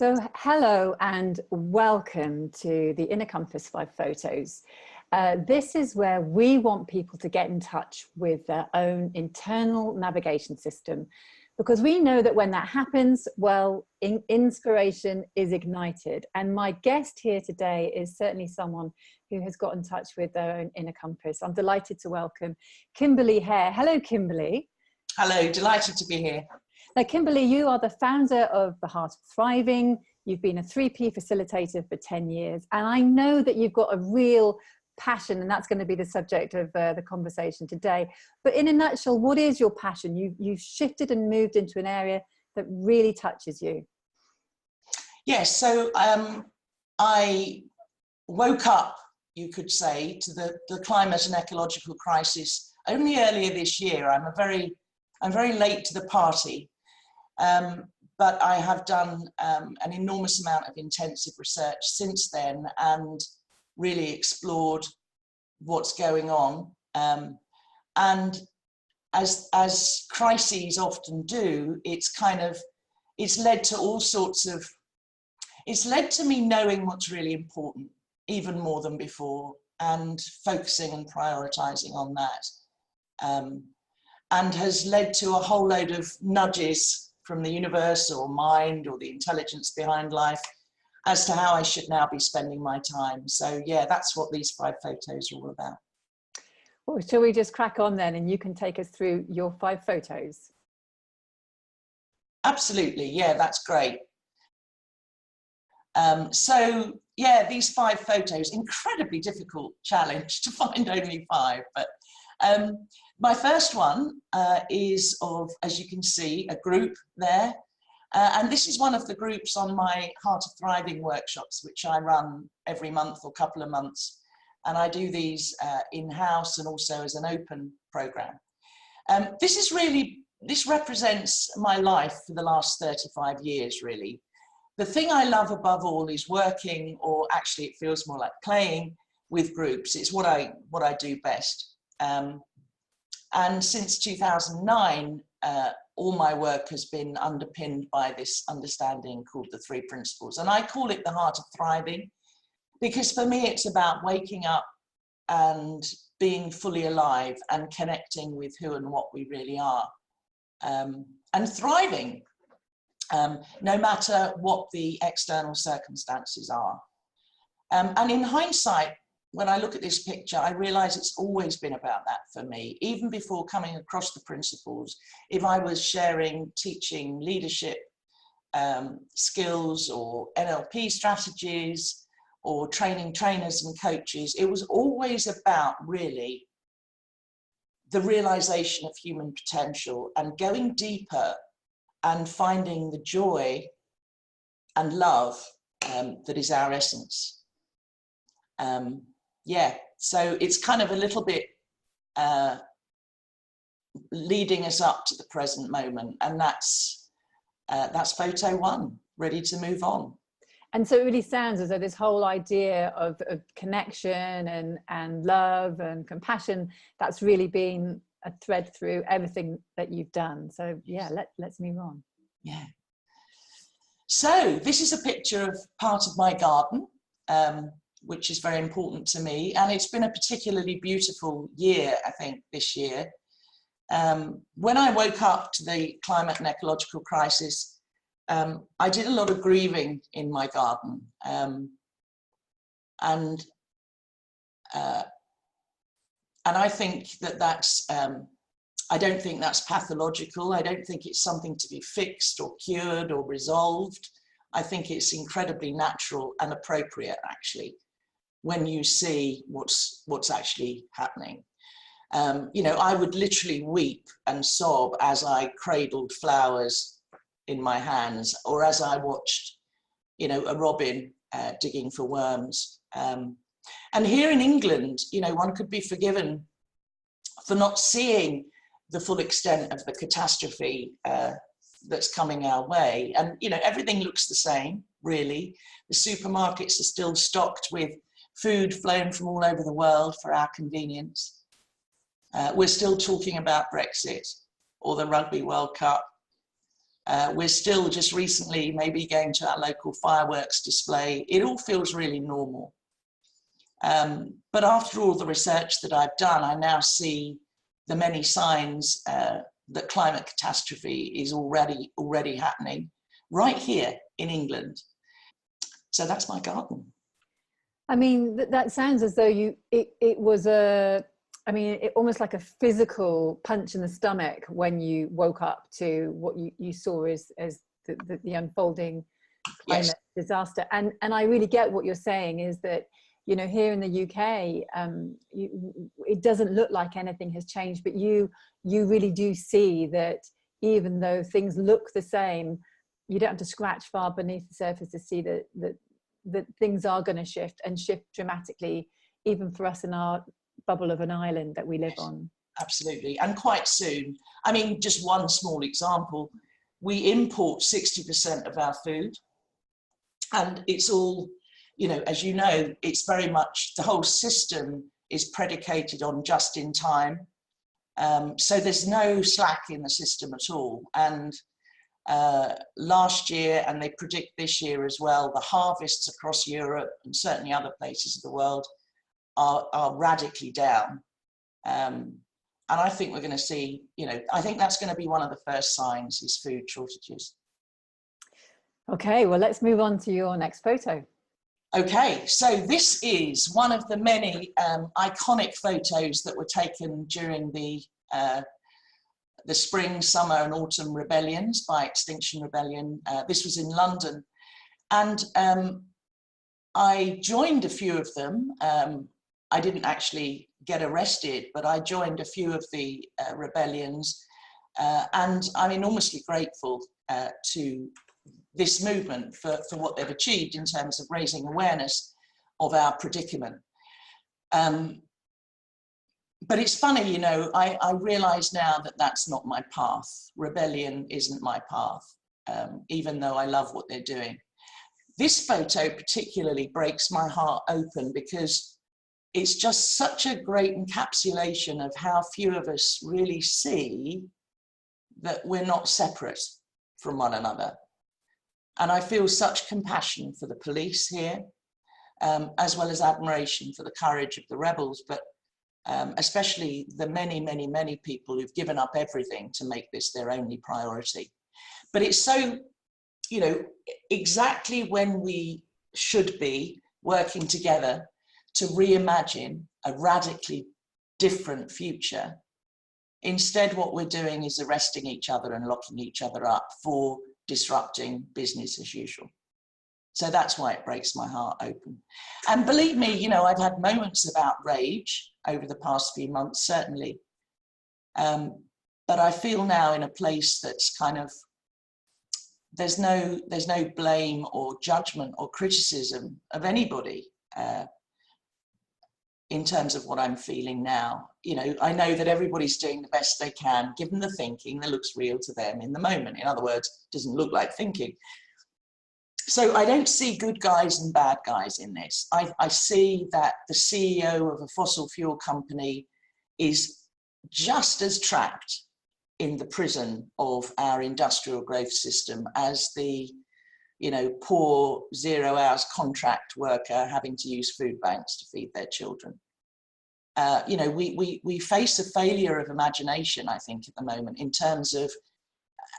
Hello and welcome to the Inner Compass 5 Photos. This is where we want people to get in touch with their own internal navigation system, because we know that when that happens, well, inspiration is ignited. And my guest here today is certainly someone who has got in touch with their own inner compass. I'm delighted to welcome Kimberley Hare. Hello, Kimberley. Hello, delighted to be here. Now, Kimberley, you are the founder of The Heart of Thriving. You've been a 3P facilitator for 10 years. And I know that you've got a real passion, and that's going to be the subject of the conversation today. But in a nutshell, what is your passion? You've shifted and moved into an area that really touches you. Yes, so I woke up, you could say, to the climate and ecological crisis only earlier this year. I'm very late to the party. But I have done an enormous amount of intensive research since then and really explored what's going on. And as crises often do, it's led to all sorts of, it's led to me knowing what's really important, even more than before, and focusing and prioritizing on that. And has led to a whole load of nudges from the universe or mind or the intelligence behind life as to how I should now be spending my time. So yeah, that's what these 5 photos are all about. Well, shall we just crack on then, and you can take us through your 5 photos? Absolutely, yeah, that's great. So yeah, these 5 photos, incredibly difficult challenge to find only 5, but my first one is of, as you can see, a group there. And this is one of the groups on my Heart of Thriving workshops, which I run every month or couple of months. And I do these in-house and also as an open program. This represents my life for the last 35 years, really. The thing I love above all is working, or actually it feels more like playing, with groups. It's what I do best. And since 2009, all my work has been underpinned by this understanding called the 3 principles. And I call it the Heart of Thriving, because for me, it's about waking up and being fully alive and connecting with who and what we really are, and thriving, no matter what the external circumstances are. And in hindsight, when I look at this picture, I realize it's always been about that for me. Even before coming across the principles, if I was sharing, teaching leadership skills or NLP strategies or training trainers and coaches, it was always about really the realization of human potential and going deeper and finding the joy and love that is our essence. Yeah, so it's kind of a little bit leading us up to the present moment, and that's photo 1, ready to move on. And so it really sounds as though this whole idea of connection and love and compassion, that's really been a thread through everything that you've done. So yeah, let's move on. Yeah. So this is a picture of part of my garden, which is very important to me. And it's been a particularly beautiful year, I think, this year. When I woke up to the climate and ecological crisis, I did a lot of grieving in my garden. And I think that's, I don't think that's pathological. I don't think it's something to be fixed or cured or resolved. I think it's incredibly natural and appropriate, actually, when you see what's actually happening. You know, I would literally weep and sob as I cradled flowers in my hands, or as I watched, you know, a robin digging for worms. And here in England, you know, one could be forgiven for not seeing the full extent of the catastrophe that's coming our way. And, you know, everything looks the same, really. The supermarkets are still stocked with food flown from all over the world for our convenience. We're still talking about Brexit or the Rugby World Cup. We're still just recently maybe going to our local fireworks display. It all feels really normal. But after all the research that I've done, I now see the many signs that climate catastrophe is already happening right here in England. So that's my garden. I mean, that sounds as though it was almost like a physical punch in the stomach when you woke up to what you saw as the unfolding climate disaster. And I really get what you're saying, is that, you know, here in the UK, it doesn't look like anything has changed, but you really do see that even though things look the same, you don't have to scratch far beneath the surface to see that things are going to shift, and shift dramatically, even for us in our bubble of an island that we live on. Absolutely, and quite soon. I mean, just one small example, we import 60% of our food, and it's all, you know, as you know, it's very much, the whole system is predicated on just in time. So there's no slack in the system at all. And last year, and they predict this year as well, the harvests across Europe and certainly other places of the world are radically down. And I think we're going to see, you know, I think that's going to be one of the first signs, is food shortages. Okay, well, let's move on to your next photo. Okay, so this is one of the many iconic photos that were taken during the spring, summer and autumn rebellions by Extinction Rebellion. This was in London, and I joined a few of them. I didn't actually get arrested, but I joined a few of the rebellions, and I'm enormously grateful to this movement for what they've achieved in terms of raising awareness of our predicament. But it's funny, you know, I realise now that that's not my path. Rebellion isn't my path, even though I love what they're doing. This photo particularly breaks my heart open, because it's just such a great encapsulation of how few of us really see that we're not separate from one another. And I feel such compassion for the police here, as well as admiration for the courage of the rebels, but especially the many, many, many people who've given up everything to make this their only priority. But it's so, you know, exactly when we should be working together to reimagine a radically different future, instead what we're doing is arresting each other and locking each other up for disrupting business as usual. So that's why it breaks my heart open. And believe me, you know, I've had moments of outrage over the past few months, certainly. But I feel now in a place that's kind of, there's no blame or judgment or criticism of anybody in terms of what I'm feeling now. You know, I know that everybody's doing the best they can, given the thinking that looks real to them in the moment. In other words, doesn't look like thinking. So I don't see good guys and bad guys in this. I see that the CEO of a fossil fuel company is just as trapped in the prison of our industrial growth system as the, you know, poor 0 hours contract worker having to use food banks to feed their children. You know, we face a failure of imagination, I think, at the moment, in terms of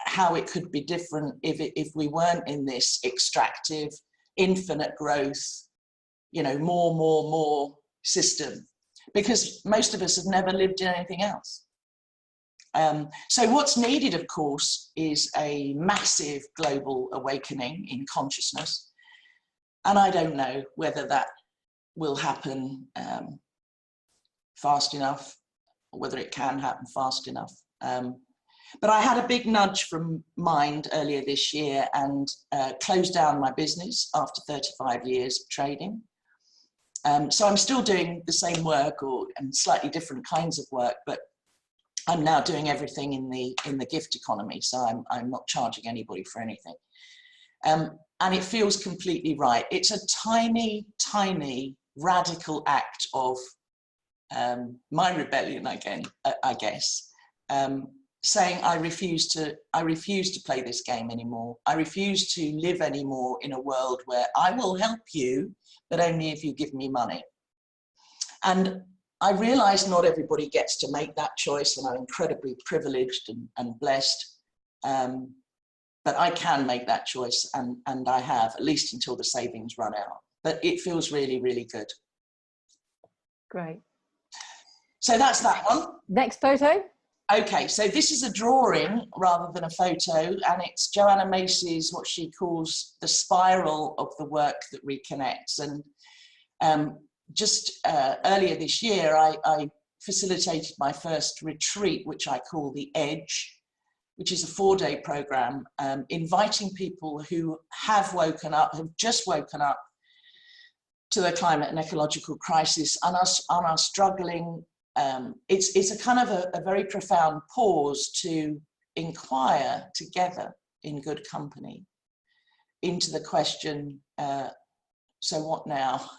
how it could be different if we weren't in this extractive, infinite growth, you know, more system, because most of us have never lived in anything else. So what's needed, of course, is a massive global awakening in consciousness. And I don't know whether that will happen fast enough, or whether it can happen fast enough. But I had a big nudge from Mind earlier this year and closed down my business after 35 years of trading. So I'm still doing the same work and slightly different kinds of work, but I'm now doing everything in the gift economy. So I'm not charging anybody for anything. And it feels completely right. It's a tiny, tiny radical act of my rebellion, I guess. saying, I refuse to play this game anymore. I refuse to live anymore in a world where I will help you, but only if you give me money. And I realize not everybody gets to make that choice, and I'm incredibly privileged and blessed. But I can make that choice, and I have, at least until the savings run out. But it feels really, really good. Great. So that's that one. Next photo. Okay, so this is a drawing rather than a photo, and it's Joanna Macy's, what she calls the spiral of the work that reconnects. And just earlier this year, I facilitated my first retreat, which I call The Edge, which is a 4-day program, inviting people who have just woken up to the climate and ecological crisis and are struggling. It's a kind of a very profound pause to inquire together in good company into the question, so what now?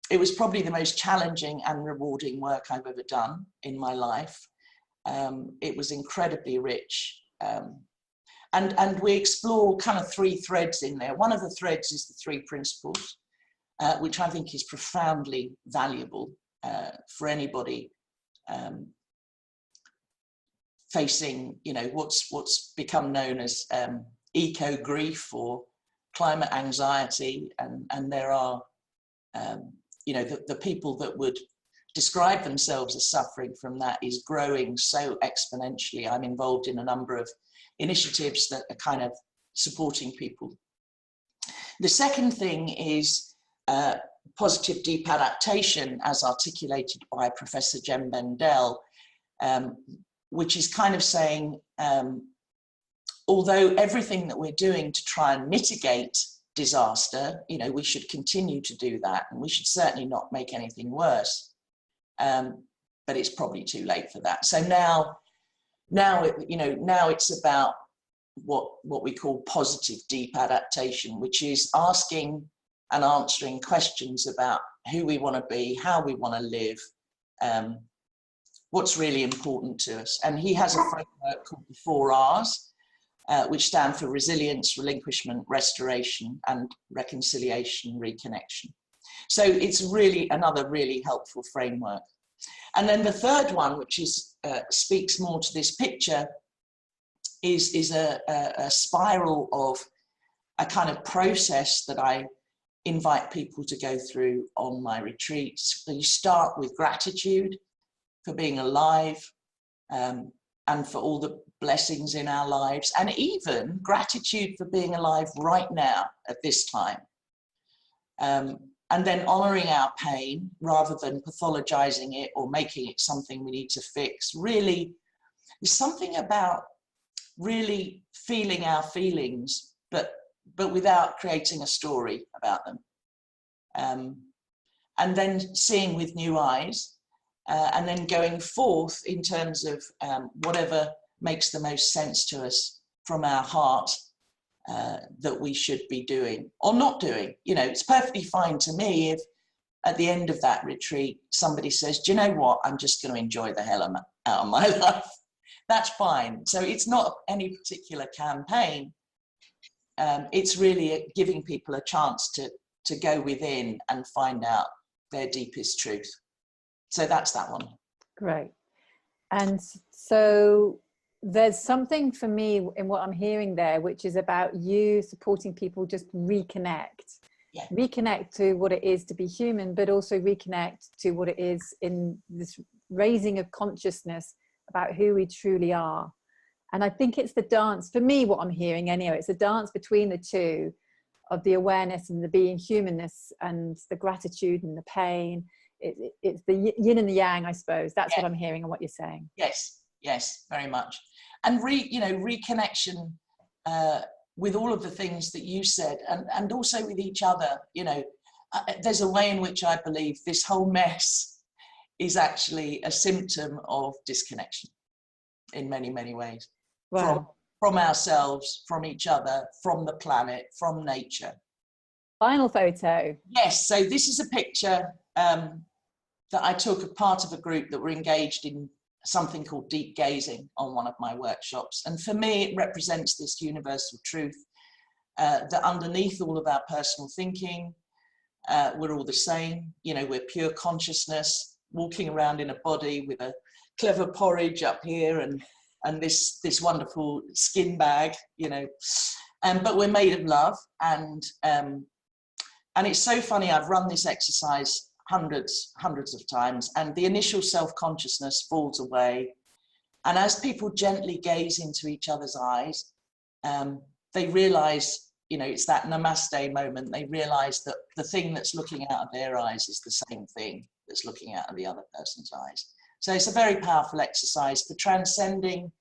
It was probably the most challenging and rewarding work I've ever done in my life. It was incredibly rich. And we explore kind of 3 threads in there. One of the threads is the 3 principles, which I think is profoundly valuable for anybody facing, what's become known as eco-grief or climate anxiety. And there are, the people that would describe themselves as suffering from that is growing so exponentially. I'm involved in a number of initiatives that are kind of supporting people. The second thing is positive deep adaptation, as articulated by Professor Jem Bendell, which is kind of saying, although everything that we're doing to try and mitigate disaster, we should continue to do that, and we should certainly not make anything worse. But it's probably too late for that. So now it's about what we call positive deep adaptation, which is asking and answering questions about who we want to be, how we want to live, what's really important to us. And he has a framework called the 4 R's, which stand for resilience, relinquishment, restoration, and reconciliation, reconnection. So it's really another really helpful framework. And then the third one, which is speaks more to this picture, is a spiral of a kind of process that I invite people to go through on my retreats. So you start with gratitude for being alive, and for all the blessings in our lives, and even gratitude for being alive right now at this time. And then honouring our pain rather than pathologizing it or making it something we need to fix. Really, there's something about really feeling our feelings, but without creating a story about them. And then seeing with new eyes, and then going forth in terms of whatever makes the most sense to us from our heart, that we should be doing or not doing. It's perfectly fine to me if at the end of that retreat somebody says, do you know what, I'm just going to enjoy the hell out of my life. That's fine. So it's not any particular campaign. It's really giving people a chance to go within and find out their deepest truth. So that's that one. Great. And so there's something for me in what I'm hearing there, which is about you supporting people just reconnect. Yeah. Reconnect to what it is to be human, but also reconnect to what it is in this raising of consciousness about who we truly are. And I think it's the dance, for me, what I'm hearing anyway, it's a dance between the two of the awareness and the being humanness and the gratitude and the pain. It's the yin and the yang, I suppose. That's what I'm hearing and what you're saying. Yes, very much. And reconnection with all of the things that you said, and also with each other. There's a way in which I believe this whole mess is actually a symptom of disconnection in many, many ways. Wow. From ourselves, from each other, from the planet, from nature. Final photo. Yes, so this is a picture that I took as part of a group that were engaged in something called deep gazing on one of my workshops. And for me, it represents this universal truth that underneath all of our personal thinking, we're all the same. You know, we're pure consciousness walking around in a body with a clever porridge up here and this wonderful skin bag, you know, but we're made of love. And it's so funny, I've run this exercise hundreds of times, and the initial self-consciousness falls away. And as people gently gaze into each other's eyes, they realize, you know, it's that namaste moment. They realize that the thing that's looking out of their eyes is the same thing that's looking out of the other person's eyes. So it's a very powerful exercise for transcending,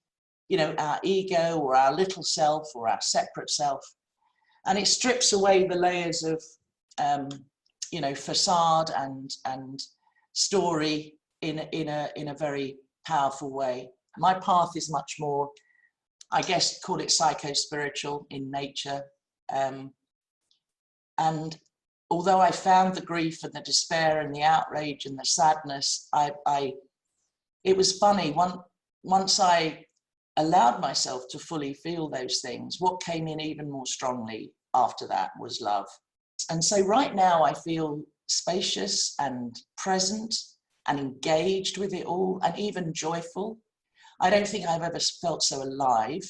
you know, our ego or our little self or our separate self. And it strips away the layers of, you know, facade and story in a very powerful way. My path is much more, I guess, call it psycho-spiritual in nature. And although I found the grief and the despair and the outrage and the sadness, it was funny. Once I allowed myself to fully feel those things, what came in even more strongly after that was love. And so right now I feel spacious and present and engaged with it all, and even joyful. I don't think I've ever felt so alive.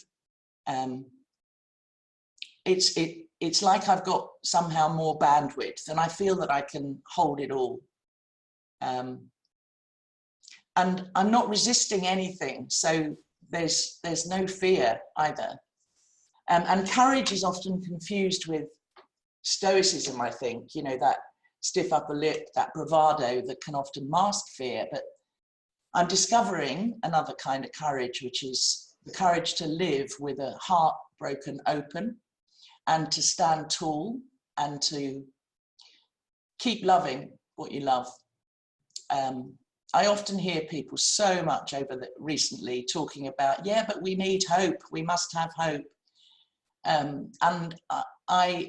It's like I've got somehow more bandwidth, and I feel that I can hold it all. And I'm not resisting anything, so there's no fear either. And courage is often confused with stoicism, I think, you know, that stiff upper lip, that bravado that can often mask fear. But I'm discovering another kind of courage, which is the courage to live with a heart broken open, and to stand tall and to keep loving what you love. I often hear people so much recently talking about, yeah, but we need hope, we must have hope. And I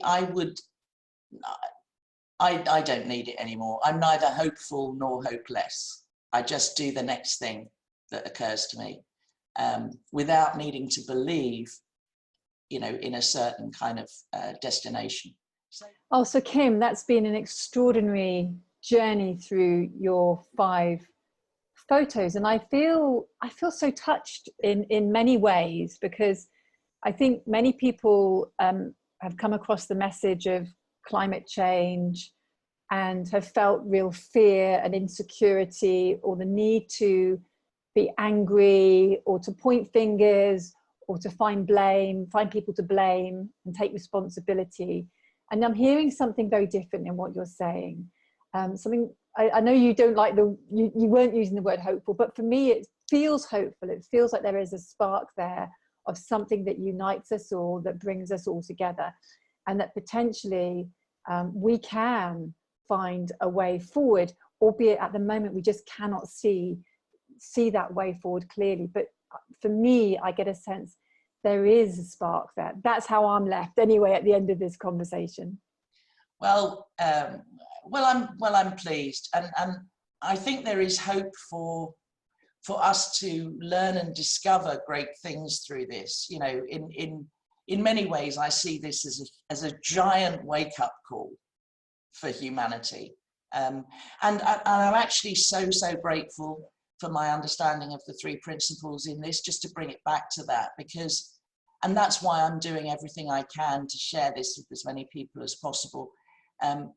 don't need it anymore. I'm neither hopeful nor hopeless. I just do the next thing that occurs to me, without needing to believe, you know, in a certain kind of destination. Oh, so Kim, that's been an extraordinary journey through your 5 photos, and I feel so touched in many ways, because I think many people have come across the message of climate change and have felt real fear and insecurity, or the need to be angry or to point fingers or to find people to blame and take responsibility. And I'm hearing something very different in what you're saying. Something, I know you don't like you weren't using the word hopeful, but for me it feels hopeful. It feels like there is a spark there of something that unites us all, that brings us all together, and that potentially we can find a way forward, albeit at the moment we just cannot see that way forward clearly. But for me, I get a sense there is a spark there. That's how I'm left anyway at the end of this conversation. Well, I'm pleased, and I think there is hope for us to learn and discover great things through this. You know, in many ways, I see this as a giant wake-up call for humanity, and I'm actually so grateful for my understanding of the 3 principles in this, just to bring it back to that, and that's why I'm doing everything I can to share this with as many people as possible.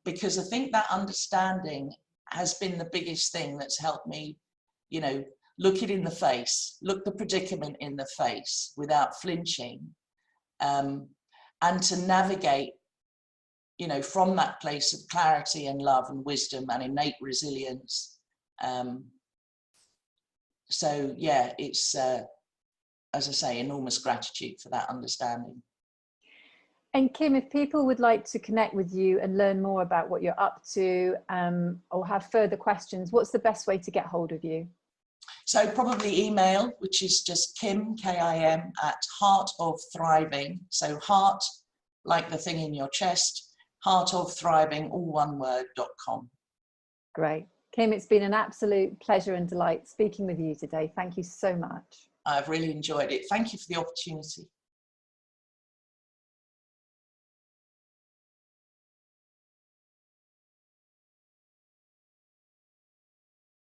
Because I think that understanding has been the biggest thing that's helped me, you know, look it in the face, look the predicament in the face without flinching, and to navigate, you know, from that place of clarity and love and wisdom and innate resilience. So yeah, it's, as I say, enormous gratitude for that understanding. And Kim, if people would like to connect with you and learn more about what you're up to, or have further questions, what's the best way to get hold of you? So probably email, which is just Kim, K-I-M, @Heart of Thriving. So heart, like the thing in your chest, Heart of Thriving, all one word, .com. Great. Kim, it's been an absolute pleasure and delight speaking with you today. Thank you so much. I've really enjoyed it. Thank you for the opportunity.